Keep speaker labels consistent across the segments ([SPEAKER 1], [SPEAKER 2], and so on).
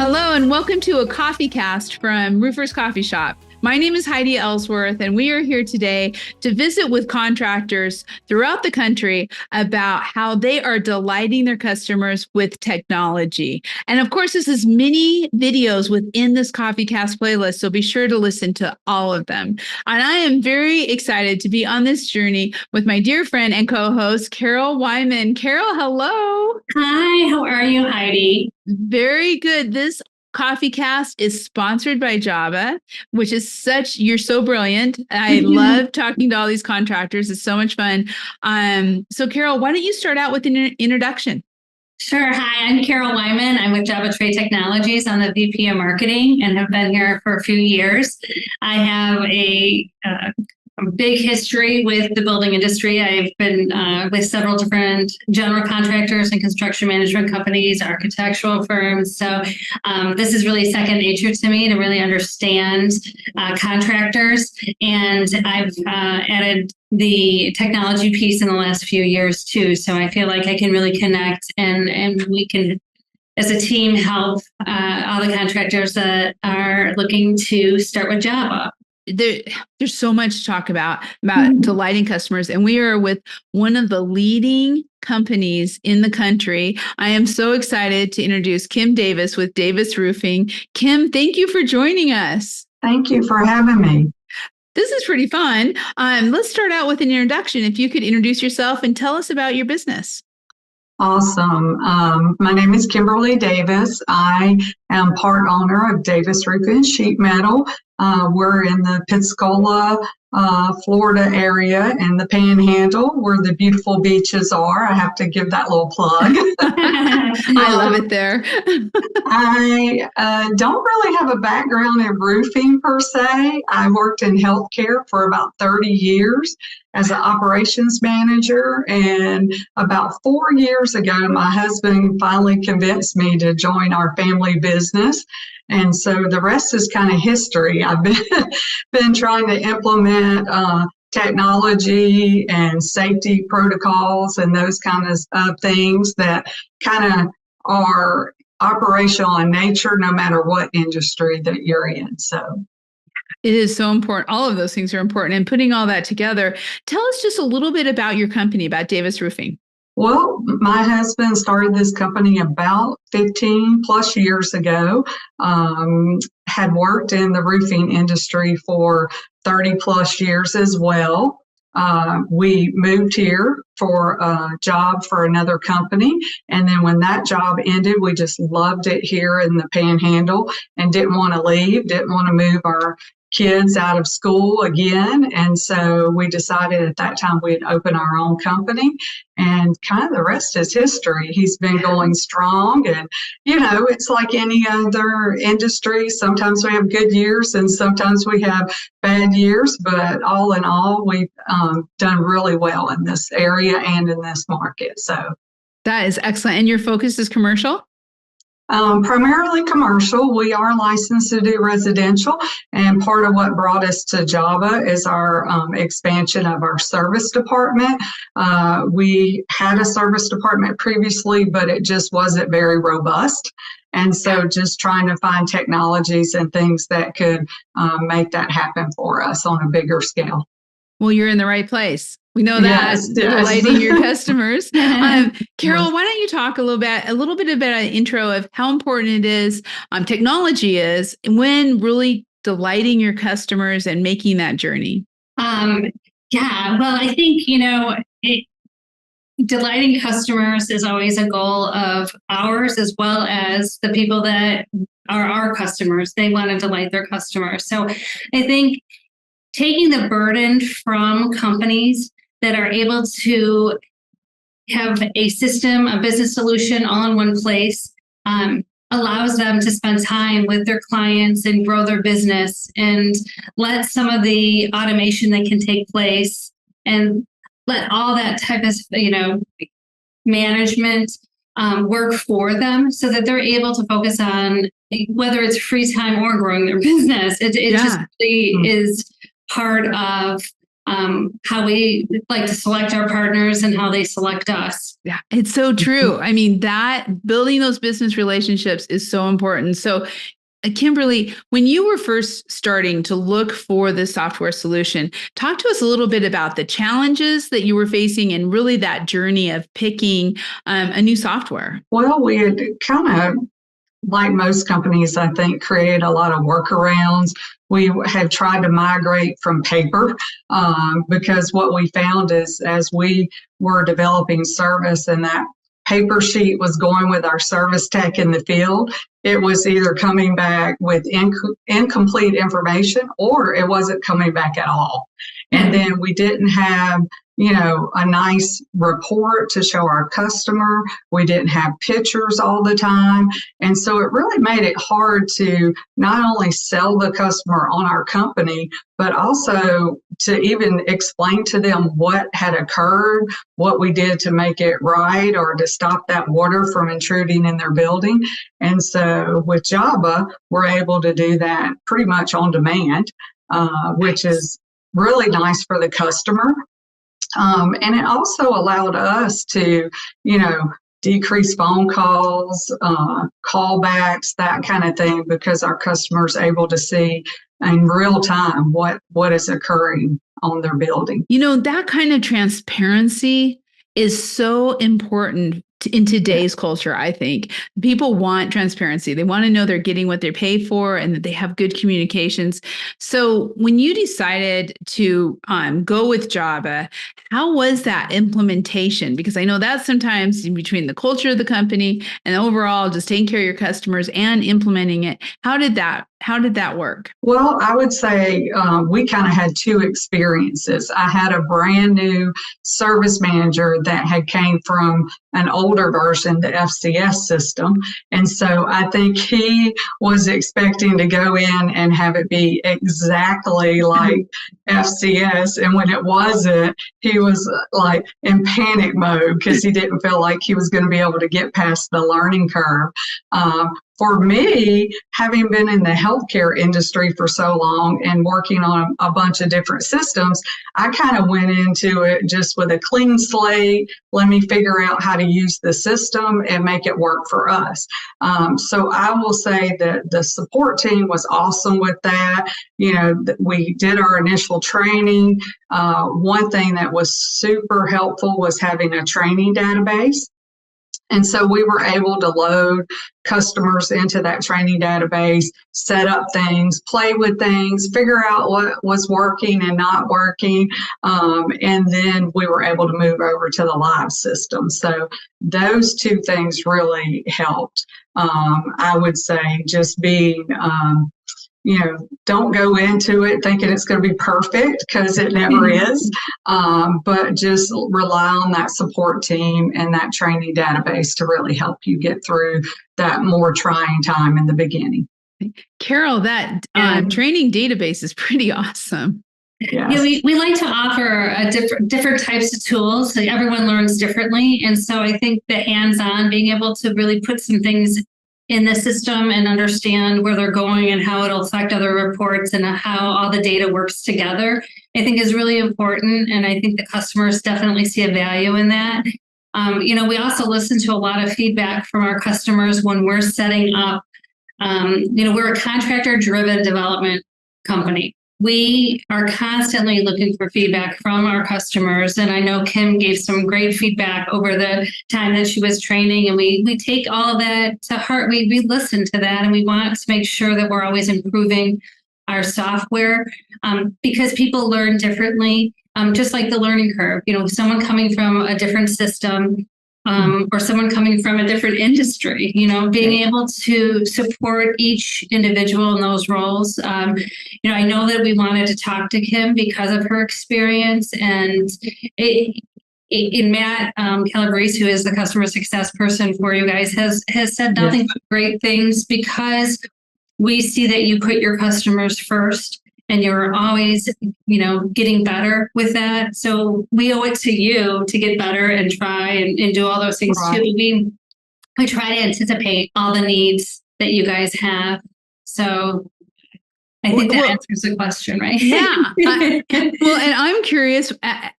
[SPEAKER 1] Hello and welcome to a CoffeeCast from Roofer's Coffee Shop. My name is Heidi Ellsworth, and we are here today to visit with contractors throughout the country about how they are delighting their customers with technology. And of course, this is many videos within this CoffeeCast playlist, so be sure to listen to all of them. And I am very excited to be on this journey with my dear friend and co-host, Carol Wyman. Carol, hello.
[SPEAKER 2] Hi, how are you, Heidi?
[SPEAKER 1] Very good. This CoffeeCast is sponsored by Java, which is you're so brilliant. I love talking to all these contractors. It's so much fun. So Carol, why don't you start out with an introduction?
[SPEAKER 2] Sure. Hi, I'm Carol Wyman. I'm with Java Trade Technologies. I'm the VP of Marketing and have been here for a few years. I have a big history with the building industry. I've been with several different general contractors and construction management companies, architectural firms. So this is really second nature to me to really understand contractors. And I've added the technology piece in the last few years too. So I feel like I can really connect and we can, as a team, help all the contractors that are looking to start with Java.
[SPEAKER 1] There's so much to talk about delighting customers, and we are with one of the leading companies in the country. I am so excited to introduce Kim Davis with Davis Roofing. Kim, thank you for joining us.
[SPEAKER 3] Thank you for having me.
[SPEAKER 1] This is pretty fun. Let's start out with an introduction. If you could introduce yourself and tell us about your business.
[SPEAKER 3] Awesome. My name is Kimberly Davis. I am part owner of Davis Roofing Sheet Metal. We're in the Pensacola, Florida area in the Panhandle where the beautiful beaches are. I have to give that little plug.
[SPEAKER 1] I love it there.
[SPEAKER 3] I don't really have a background in roofing per se. I worked in healthcare for about 30 years as an operations manager. And about 4 years ago, my husband finally convinced me to join our family business. And so the rest is kind of history. I've been trying to implement technology and safety protocols and those kind of things that kind of are operational in nature, no matter what industry that you're in. So
[SPEAKER 1] it is so important. All of those things are important. And putting all that together, tell us just a little bit about your company, about Davis Roofing.
[SPEAKER 3] Well, my husband started this company about 15 plus years ago, had worked in the roofing industry for 30 plus years as well. We moved here for a job for another company. And then when that job ended, we just loved it here in the Panhandle and didn't want to leave, didn't want to move our kids out of school again. And so we decided at that time we'd open our own company, and kind of the rest is history. He's been going strong, and it's like any other industry. Sometimes we have good years and sometimes we have bad years, but all in all, we've done really well in this area and in this market. So
[SPEAKER 1] that is excellent. And your focus is commercial?
[SPEAKER 3] Primarily commercial. We are licensed to do residential, and part of what brought us to Java is our expansion of our service department. We had a service department previously, but it just wasn't very robust. And so just trying to find technologies and things that could make that happen for us on a bigger scale.
[SPEAKER 1] Well, you're in the right place. We know that,
[SPEAKER 3] yes.
[SPEAKER 1] Delighting your customers. Carol, why don't you talk a little bit about an intro of how important it is, technology is, when really delighting your customers and making that journey?
[SPEAKER 2] Well, I think, delighting customers is always a goal of ours, as well as the people that are our customers. They want to delight their customers. So I think taking the burden from companies that are able to have a system, a business solution all in one place, allows them to spend time with their clients and grow their business and let some of the automation that can take place and let all that type of, management work for them so that they're able to focus on whether it's free time or growing their business. It just really is part of how we like to select our partners and how they select us.
[SPEAKER 1] Yeah, it's so true. I mean, that building those business relationships is so important. So, Kimberly, when you were first starting to look for the software solution, talk to us a little bit about the challenges that you were facing and really that journey of picking a new software.
[SPEAKER 3] Well, we had kind of, like most companies, I think, created a lot of workarounds. We have tried to migrate from paper because what we found is as we were developing service and that paper sheet was going with our service tech in the field, it was either coming back with incomplete information or it wasn't coming back at all. And then we didn't have, a nice report to show our customer. We didn't have pictures all the time. And so it really made it hard to not only sell the customer on our company, but also to even explain to them what had occurred, what we did to make it right or to stop that water from intruding in their building. And so with Java, we're able to do that pretty much on demand, which is really nice for the customer. And it also allowed us to, decrease phone calls, callbacks, that kind of thing, because our customers are able to see in real time what is occurring on their building.
[SPEAKER 1] That kind of transparency is so important in today's culture. I think people want transparency. They want to know they're getting what they pay for and that they have good communications. So when you decided to go with Java, how was that implementation? Because I know that's sometimes in between the culture of the company and overall just taking care of your customers and implementing it. How did that work?
[SPEAKER 3] Well, I would say we kind of had two experiences. I had a brand new service manager that had came from an older version, the FCS system. And so I think he was expecting to go in and have it be exactly like FCS. And when it wasn't, he was like in panic mode because he didn't feel like he was going to be able to get past the learning curve. For me, having been in the healthcare industry for so long and working on a bunch of different systems, I kind of went into it just with a clean slate. Let me figure out how to use the system and make it work for us. So I will say that the support team was awesome with that. We did our initial training. One thing that was super helpful was having a training database. And so we were able to load customers into that training database, set up things, play with things, figure out what was working and not working. And then we were able to move over to the live system. So those two things really helped. I would say just being don't go into it thinking it's going to be perfect because it never is, but just rely on that support team and that training database to really help you get through that more trying time in the beginning.
[SPEAKER 1] Carol, that training database is pretty awesome.
[SPEAKER 3] Yes.
[SPEAKER 2] Yeah, we like to offer different types of tools. Like everyone learns differently. And so I think the hands-on, being able to really put some things in the system and understand where they're going and how it'll affect other reports and how all the data works together, I think is really important. And I think the customers definitely see a value in that. We also listen to a lot of feedback from our customers when we're setting up. We're a contractor-driven development company. We are constantly looking for feedback from our customers. And I know Kim gave some great feedback over the time that she was training. And we take all of that to heart. We listen to that and we want to make sure that we're always improving our software because people learn differently, just like the learning curve. Someone coming from a different system or someone coming from a different industry, being able to support each individual in those roles. I know that we wanted to talk to Kim because of her experience, and in Matt Calabrese, who is the customer success person for you guys, has said nothing but great things because we see that you put your customers first. And you're always, getting better with that. So we owe it to you to get better and try and do all those things too. We try to anticipate all the needs that you guys have. So I think that answers the question, right?
[SPEAKER 1] Yeah. Well, and I'm curious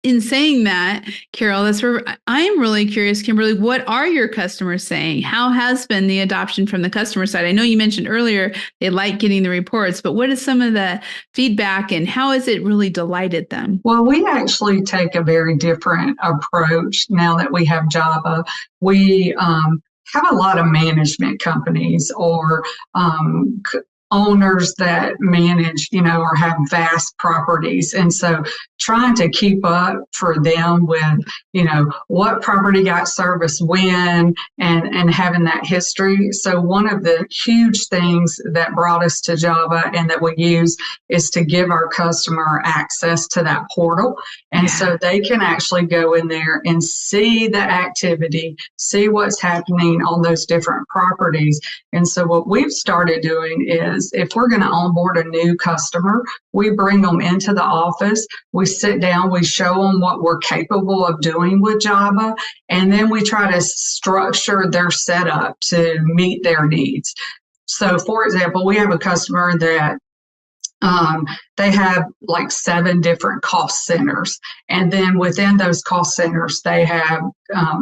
[SPEAKER 1] in saying that, Carol, that's where I'm really curious, Kimberly, what are your customers saying? How has been the adoption from the customer side? I know you mentioned earlier they like getting the reports, but what is some of the feedback and how has it really delighted them?
[SPEAKER 3] Well, we actually take a very different approach now that we have Java. We have a lot of management companies or owners that manage, or have vast properties. And so trying to keep up for them with, what property got service when and having that history. So one of the huge things that brought us to Java and that we use is to give our customer access to that portal. And so they can actually go in there and see the activity, see what's happening on those different properties. And so what we've started doing is if we're going to onboard a new customer, we bring them into the office, we sit down, we show them what we're capable of doing with Java, and then we try to structure their setup to meet their needs. So for example, we have a customer that they have like 7 different cost centers. And then within those cost centers, they have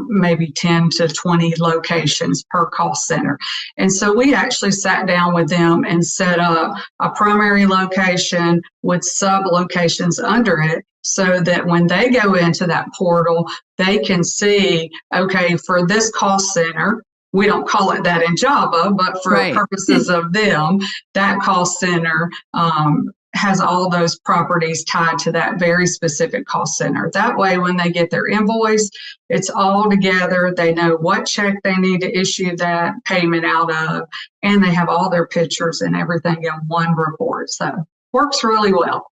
[SPEAKER 3] maybe 10 to 20 locations per cost center. And so we actually sat down with them and set up a primary location with sub locations under it so that when they go into that portal, they can see, okay, for this cost center, we don't call it that in Java, but for purposes of them, that cost center has all those properties tied to that very specific cost center. That way, when they get their invoice, it's all together. They know what check they need to issue that payment out of, and they have all their pictures and everything in one report. So works really well.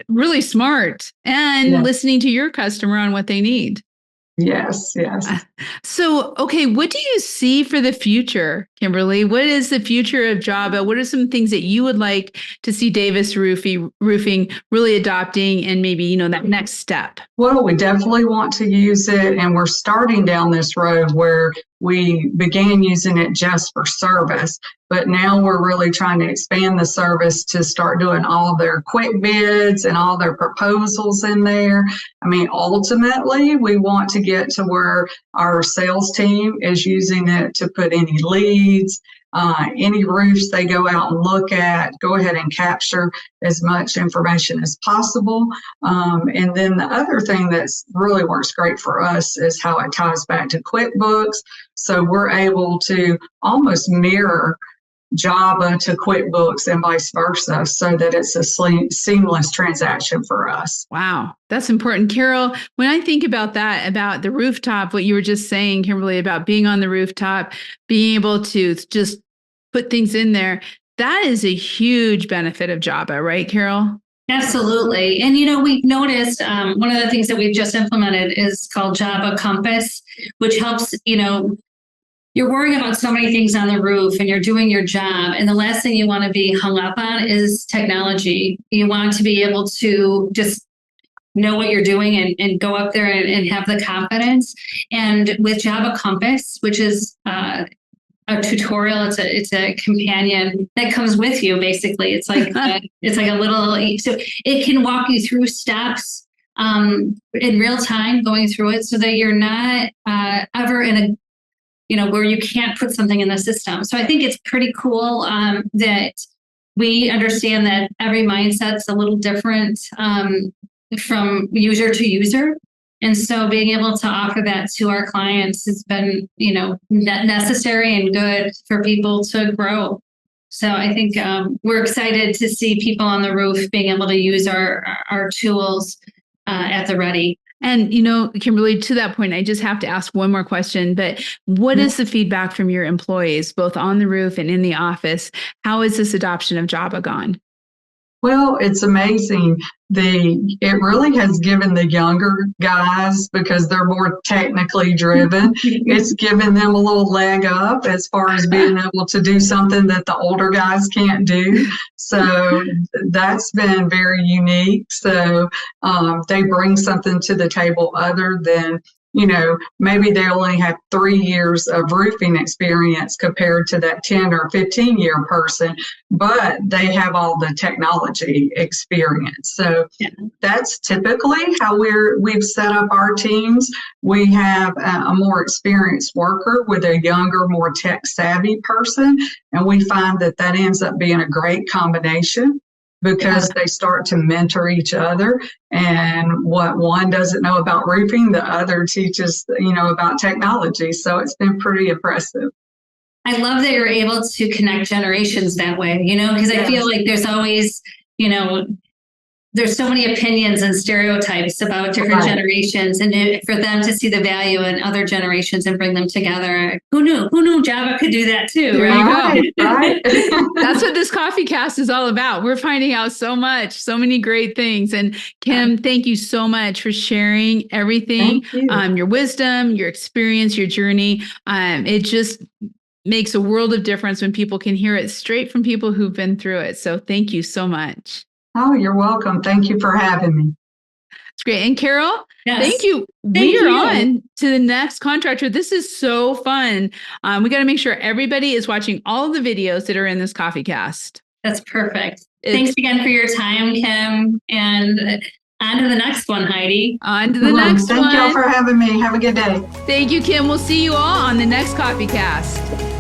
[SPEAKER 1] Really smart. And listening to your customer on what they need.
[SPEAKER 3] Yes.
[SPEAKER 1] So, okay, what do you see for the future, Kimberly? What is the future of Java? What are some things that you would like to see Davis Roofing really adopting and maybe, that next step?
[SPEAKER 3] Well, we definitely want to use it, and we're starting down this road where we began using it just for service, but now we're really trying to expand the service to start doing all their quick bids and all their proposals in there. I mean, ultimately, we want to get to where our sales team is using it to put any leads, any roofs they go out and look at, go ahead and capture as much information as possible. And then the other thing that's really works great for us is how it ties back to QuickBooks. So we're able to almost mirror Java to QuickBooks and vice versa so that it's a seamless transaction for us.
[SPEAKER 1] Wow, that's important. Carol, when I think about that, about the rooftop, what you were just saying, Kimberly, about being on the rooftop, being able to just put things in there, that is a huge benefit of Java, right, Carol?
[SPEAKER 2] Absolutely. And, we've noticed one of the things that we've just implemented is called Java Compass, which helps, you're worrying about so many things on the roof and you're doing your job. And the last thing you want to be hung up on is technology. You want to be able to just know what you're doing and go up there and have the confidence. And with Java Compass, which is a tutorial, it's a companion that comes with you. Basically, it's like it's like a little. So it can walk you through steps in real time, going through it, so that you're not ever in a where you can't put something in the system. So I think it's pretty cool that we understand that every mindset's a little different from user to user. And so being able to offer that to our clients has been, necessary and good for people to grow. So I think we're excited to see people on the roof being able to use our tools at the ready.
[SPEAKER 1] And, Kimberly, to that point, I just have to ask one more question, but what is the feedback from your employees, both on the roof and in the office? How has this adoption of Java gone?
[SPEAKER 3] Well, it's amazing. It really has given the younger guys, because they're more technically driven, it's given them a little leg up as far as being able to do something that the older guys can't do. So that's been very unique. So they bring something to the table other than maybe they only have 3 years of roofing experience compared to that 10 or 15-year person, but they have all the technology experience. So that's typically how we've set up our teams. We have a more experienced worker with a younger, more tech-savvy person, and we find that ends up being a great combination because they start to mentor each other, and what one doesn't know about roofing, the other teaches, about technology. So it's been pretty impressive.
[SPEAKER 2] I love that you're able to connect generations that way, because I feel like there's always, there's so many opinions and stereotypes about different generations, and for them to see the value in other generations and bring them together. Who knew Java could do that too?
[SPEAKER 1] There
[SPEAKER 2] Right?
[SPEAKER 1] you go. Right. That's what this CoffeeCast is all about. We're finding out so many great things. And Kim, thank you so much for sharing everything, your wisdom, your experience, your journey. It just makes a world of difference when people can hear it straight from people who've been through it. So thank you so much.
[SPEAKER 3] Oh, you're welcome. Thank you for having me.
[SPEAKER 1] It's great. And Carol, thank you.
[SPEAKER 2] Thank
[SPEAKER 1] We're
[SPEAKER 2] you.
[SPEAKER 1] on to the next contractor. This is so fun. We got to make sure everybody is watching all of the videos that are in this CoffeeCast.
[SPEAKER 2] That's perfect. Thanks again for your time, Kim. And on to the next one, Heidi.
[SPEAKER 1] On to the next one.
[SPEAKER 3] Thank y'all for having me. Have a good day.
[SPEAKER 1] Thank you, Kim. We'll see you all on the next CoffeeCast.